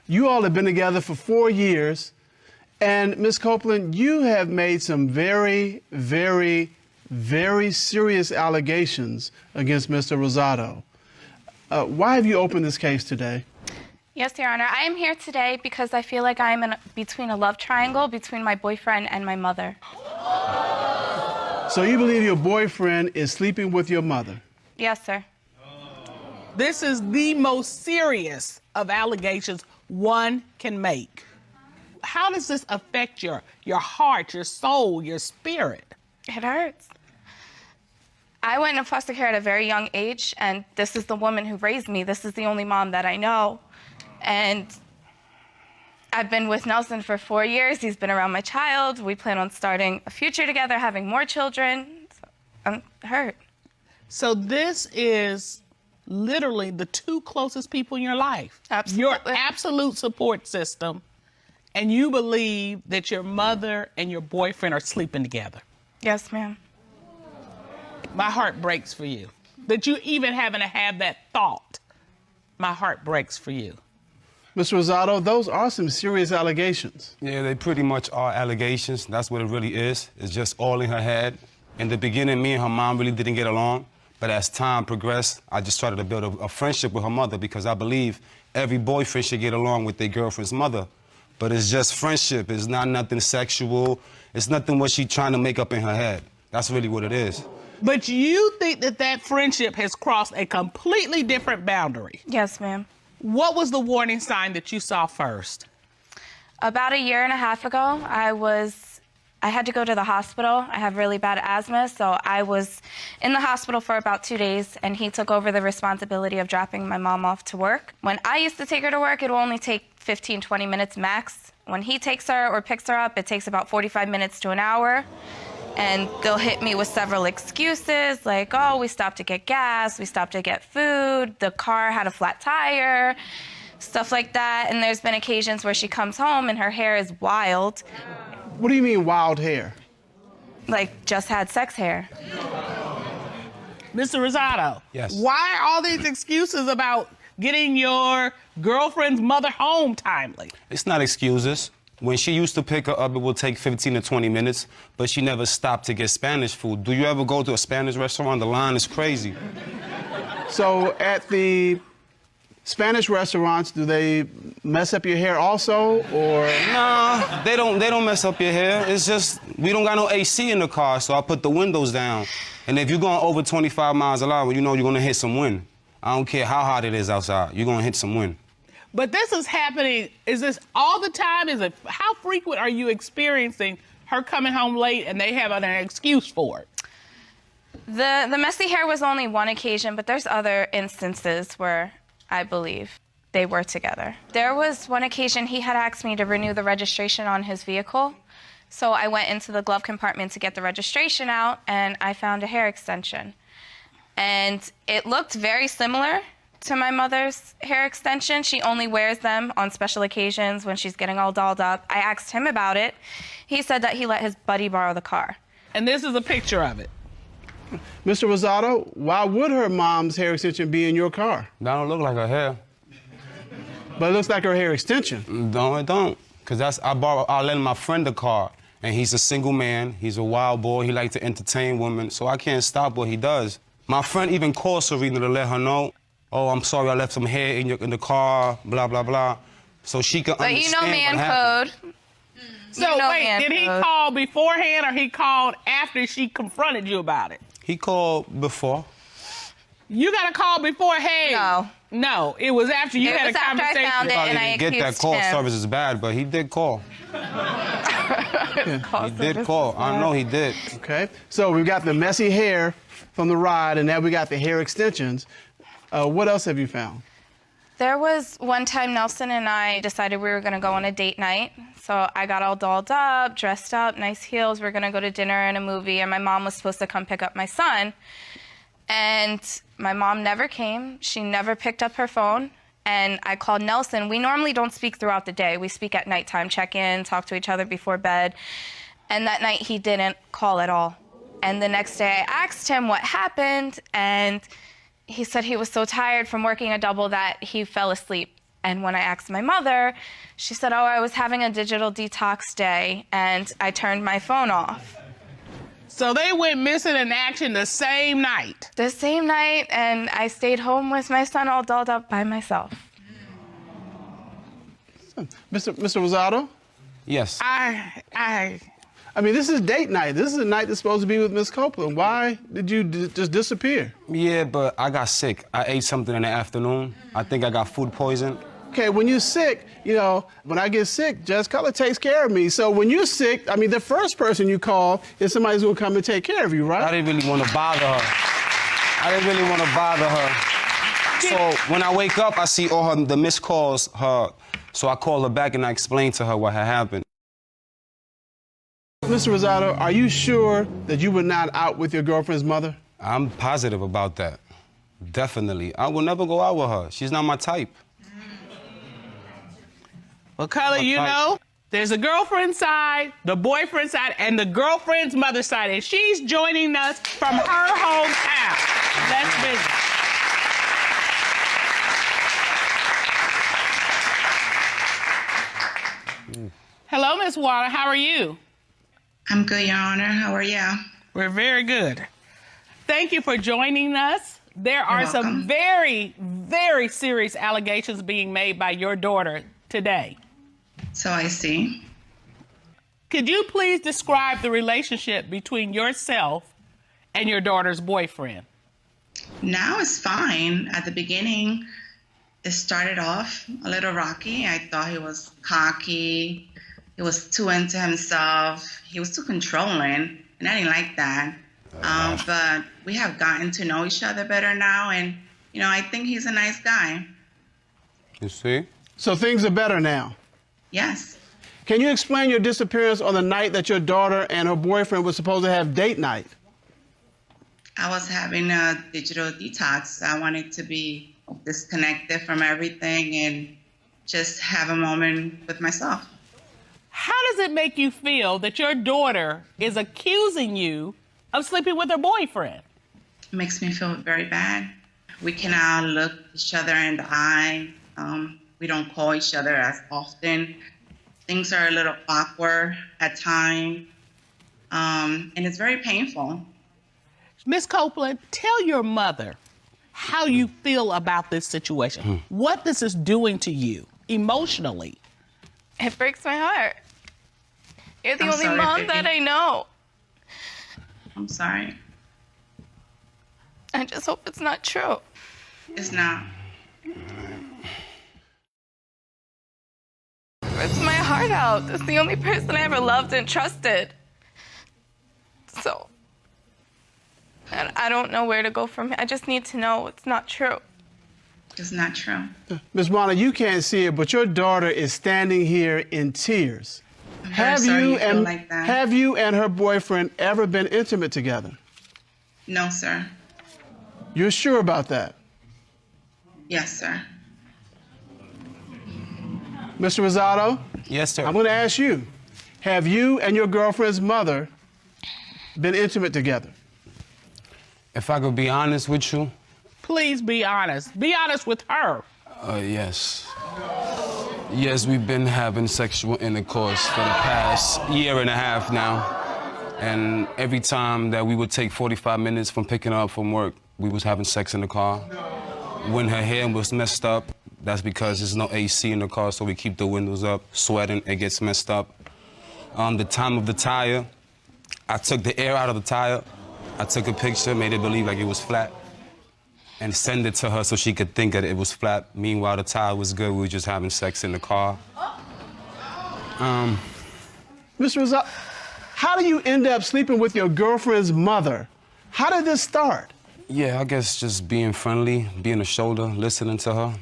You all have been together for 4 years, and Ms. Copeland, you have made some very, very, very serious allegations against Mr. Rosado. Why have you opened this case today? Yes, Your Honor. I am here today because I feel like I'm between a love triangle between my boyfriend and my mother. So you believe your boyfriend is sleeping with your mother? Yes, sir. This is the most serious of allegations one can make. How does this affect your heart, your soul, your spirit? It hurts. I went into foster care at a very young age, and this is the woman who raised me. This is the only mom that I know. And I've been with Nelson for 4 years. He's been around my child. We plan on starting a future together, having more children. So I'm hurt. So this is literally the two closest people in your life. Absolutely. Your absolute support system. And you believe that your mother and your boyfriend are sleeping together. Yes, ma'am. My heart breaks for you. That you even having to have that thought. My heart breaks for you. Mr. Rosado, those are some serious allegations. Yeah, they pretty much are allegations. That's what it really is. It's just all in her head. In the beginning, me and her mom really didn't get along. But as time progressed, I just started to build a friendship with her mother because I believe every boyfriend should get along with their girlfriend's mother. But it's just friendship. It's not nothing sexual. It's nothing what she's trying to make up in her head. That's really what it is. But you think that that friendship has crossed a completely different boundary. Yes, ma'am. What was the warning sign that you saw first? About 1.5 years ago, I had to go to the hospital. I have really bad asthma, so I was in the hospital for about 2 days, and he took over the responsibility of dropping my mom off to work. When I used to take her to work, it will only take 15, 20 minutes max. When he takes her or picks her up, it takes about 45 minutes to an hour. And they'll hit me with several excuses, like, oh, we stopped to get gas, we stopped to get food, the car had a flat tire, stuff like that. And there's been occasions where she comes home and her hair is wild. What do you mean wild hair? Like, just had sex hair. Mr. Rosado. Yes. Why all these excuses about getting your girlfriend's mother home timely? It's not excuses. When she used to pick her up, it would take 15 to 20 minutes, but she never stopped to get Spanish food. Do you ever go to a Spanish restaurant? The line is crazy. So at the Spanish restaurants, do they mess up your hair also, or? Nah, they don't mess up your hair. It's just, we don't got no AC in the car, so I put the windows down. And if you're going over 25 miles an hour, you know you're gonna hit some wind. I don't care how hot it is outside, you're gonna hit some wind. But this is happening, is this all the time? How frequent are you experiencing her coming home late and they have an excuse for it? The messy hair was only one occasion, but there's other instances where I believe they were together. There was one occasion he had asked me to renew the registration on his vehicle. So I went into the glove compartment to get the registration out, and I found a hair extension. And it looked very similar to my mother's hair extension. She only wears them on special occasions when she's getting all dolled up. I asked him about it. He said that he let his buddy borrow the car. And this is a picture of it. Mr. Rosado, why would her mom's hair extension be in your car? That don't look like her hair. But it looks like her hair extension. No, it don't. Because I lent my friend the car, and he's a single man. He's a wild boy. He likes to entertain women, so I can't stop what he does. My friend even called Serena to let her know, oh, I'm sorry, I left some hair in the car, blah, blah, blah. So she can understand But you know man code. So You know wait, man did he code. call beforehand or he called after she confronted you about it? He called before. You got a call before, hey. No. No, it was after you It had was a after I conversation. found it. Probably And I didn't get that accused call. him. Service is bad, but he did call. He did call. I know he did. Okay, so we've got the messy hair from the ride, and now we got the hair extensions. What else have you found? There was one time Nelson and I decided we were going to go on a date night. So I got all dolled up, dressed up, nice heels. We were going to go to dinner and a movie, and my mom was supposed to come pick up my son. And my mom never came. She never picked up her phone. And I called Nelson. We normally don't speak throughout the day. We speak at nighttime, check in, talk to each other before bed. And that night he didn't call at all. And the next day I asked him what happened, and he said he was so tired from working a double that he fell asleep. And when I asked my mother, she said, oh, I was having a digital detox day and I turned my phone off. So they went missing in action the same night? The same night, and I stayed home with my son all dolled up by myself. Mr. Rosado? Yes. I mean, this is date night. This is a night that's supposed to be with Miss Copeland. Why did you just disappear? Yeah, but I got sick. I ate something in the afternoon. I think I got food poison. Okay, when you're sick, you know, when I get sick, Jess Cutler takes care of me. So when you're sick, I mean, the first person you call is somebody who's gonna come and take care of you, right? I didn't really want to bother her. I didn't really want to bother her. So when I wake up, I see all the missed calls, so I call her back and I explain to her what had happened. Mr. Rosado, are you sure that you were not out with your girlfriend's mother? I'm positive about that. Definitely. I will never go out with her. She's not my type. Well, Cutler, you know, there's a girlfriend side, the boyfriend side, and the girlfriend's mother side, and she's joining us from her hometown. Let's visit. Hello, Miss Water. How are you? I'm good, Your Honor. How are you? We're very good. Thank you for joining us. There are some very, very serious allegations being made by your daughter today. So I see. Could you please describe the relationship between yourself and your daughter's boyfriend? Now it's fine. At the beginning, it started off a little rocky. I thought he was cocky. He was too into himself. He was too controlling, and I didn't like that. But we have gotten to know each other better now, and, you know, I think he's a nice guy. You see? So things are better now? Yes. Can you explain your disappearance on the night that your daughter and her boyfriend were supposed to have date night? I was having a digital detox. I wanted to be disconnected from everything and just have a moment with myself. How does it make you feel that your daughter is accusing you of sleeping with her boyfriend? It makes me feel very bad. We cannot look each other in the eye. We don't call each other as often. Things are a little awkward at times, and it's very painful. Miss Copeland, tell your mother how you feel about this situation, what this is doing to you emotionally. It breaks my heart. You're the I'm only sorry, mom baby. that I know. I'm sorry. I just hope it's not true. It's not. Rips my heart out. It's the only person I ever loved and trusted. So, and I don't know where to go from here. I just need to know it's not true. It's not true. Ms. Warner, you can't see it, but your daughter is standing here in tears. I'm very sorry you feel like that. Have you and her boyfriend ever been intimate together? No, sir. You're sure about that? Yes, sir. Mr. Rosado? Yes, sir. I'm going to ask you, have you and your girlfriend's mother been intimate together? If I could be honest with you. Please be honest. Be honest with her. Yes. Yes, we've been having sexual intercourse for the past year and a half now. And every time that we would take 45 minutes from picking her up from work, we was having sex in the car. When her hair was messed up, that's because there's no AC in the car, so we keep the windows up, sweating, it gets messed up. The time of the tire, I took the air out of the tire. I took a picture, made it believe like it was flat, and send it to her so she could think that it was flat. Meanwhile, the tire was good. We were just having sex in the car. Mr. Rosado, how do you end up sleeping with your girlfriend's mother? How did this start? Yeah, I guess just being friendly, being a shoulder, listening to her.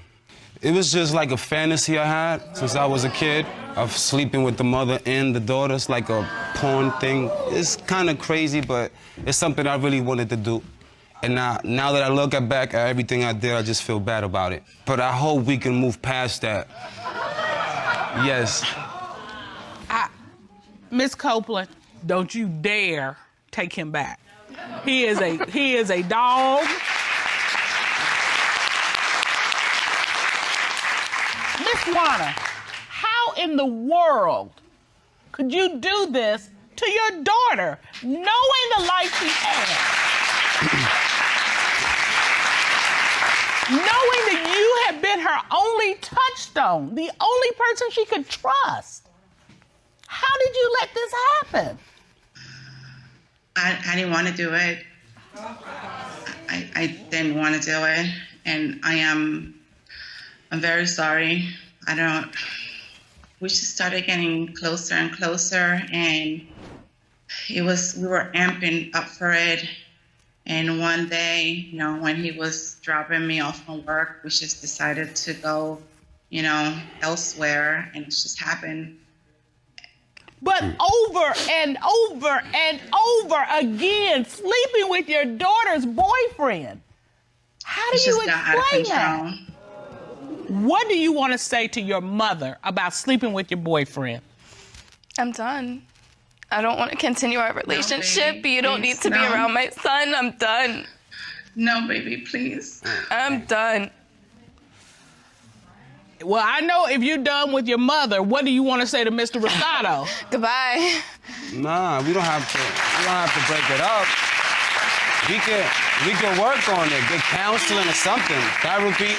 It was just like a fantasy I had since I was a kid of sleeping with the mother and the daughter. It's like a porn thing. It's kind of crazy, but it's something I really wanted to do. And now that I look back at everything I did, I just feel bad about it. But I hope we can move past that. Yes. Miss Copeland, don't you dare take him back. He is a dog. Juana, how in the world could you do this to your daughter, knowing the life she had? Knowing that you have been her only touchstone, the only person she could trust. How did you let this happen? I didn't want to do it. I didn't want to do it. And I'm very sorry. We just started getting closer and closer, and we were amping up for it. And one day, when he was dropping me off from work, we just decided to go, elsewhere, and it just happened. But over and over and over again, sleeping with your daughter's boyfriend. How do you explain that? What do you want to say to your mother about sleeping with your boyfriend? I'm done. I don't want to continue our relationship. baby, you don't need to be around my son. I'm done. No, baby, please. I'm done. Well, I know if you're done with your mother, what do you want to say to Mr. Rosado? Goodbye. Nah, we don't have to break it up. We can work on it, get counseling or something, therapy.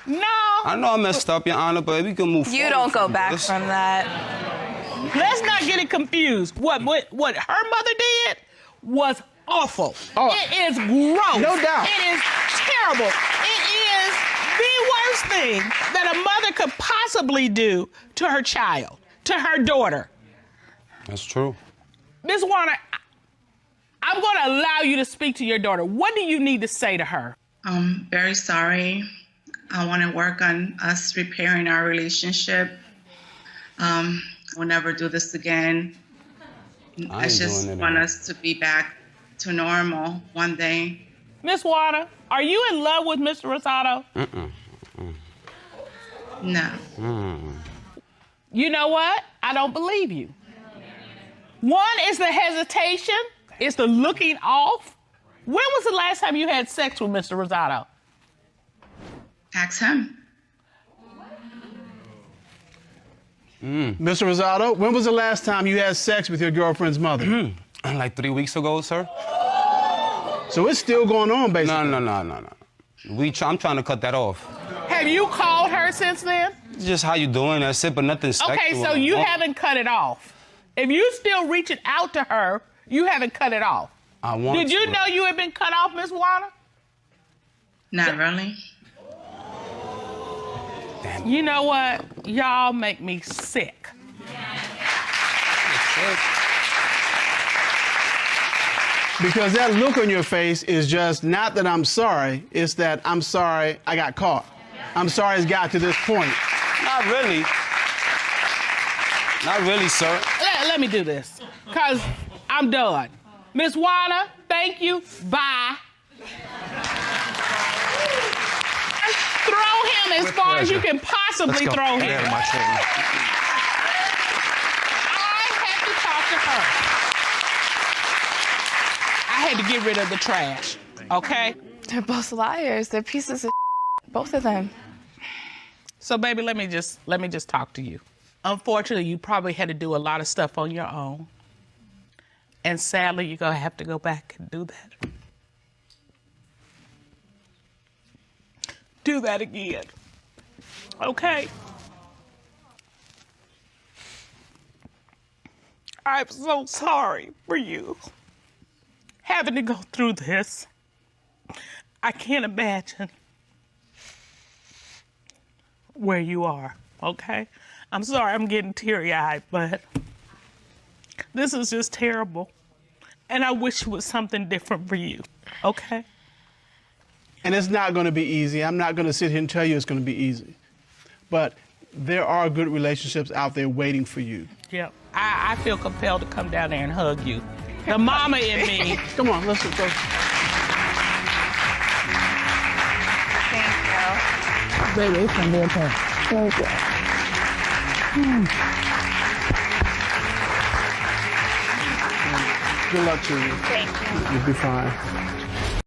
No. I know I messed up, Your Honor, but we can move forward. You don't go back this. from that. Let's not get it confused. What her mother did was awful. Oh. It is gross. No doubt. It is terrible. It is the worst thing that a mother could possibly do to her child, to her daughter. That's true. Ms. Warner, I'm going to allow you to speak to your daughter. What do you need to say to her? I'm very sorry. I want to work on us repairing our relationship. We'll never do this again. I just want us to be back to normal one day. Ms. Warner, are you in love with Mr. Rosado? No. You know what? I don't believe you. One is the hesitation, it's the looking off. When was the last time you had sex with Mr. Rosado? Ask him. Mr. Rosado, when was the last time you had sex with your girlfriend's mother? Like 3 weeks ago, sir. So it's still going on, basically. No. I'm trying to cut that off. Have you called her since then? It's just how you doing, that's it, but nothing sexual. Okay, so you haven't cut it off. If you still reaching out to her, you haven't cut it off. I want Did you know you had been cut off, Ms. Warner? Not really. You know what? Y'all make me sick. Because that look on your face is just not that I'm sorry, it's that I'm sorry I got caught. I'm sorry it's got to this point. Not really. Not really, sir. Let me do this, because I'm done. Ms. Warner, thank you. Bye. Throw him as far as you can possibly throw him. I had to talk to her. I had to get rid of the trash, okay? They're both liars. They're pieces of both of them. So, baby, let me just talk to you. Unfortunately, you probably had to do a lot of stuff on your own. And sadly, you're going to have to go back and do that. Do that again. Okay? I'm so sorry for you having to go through this. I can't imagine where you are, okay? I'm sorry I'm getting teary-eyed, but this is just terrible. And I wish it was something different for you, okay? And it's not going to be easy. I'm not going to sit here and tell you it's going to be easy. But there are good relationships out there waiting for you. Yeah, I feel compelled to come down there and hug you. The mama in me. Come on, let's go. Thank you. Baby, it's gonna be okay. Thank you. Good luck to you. Thank you. You'll be fine.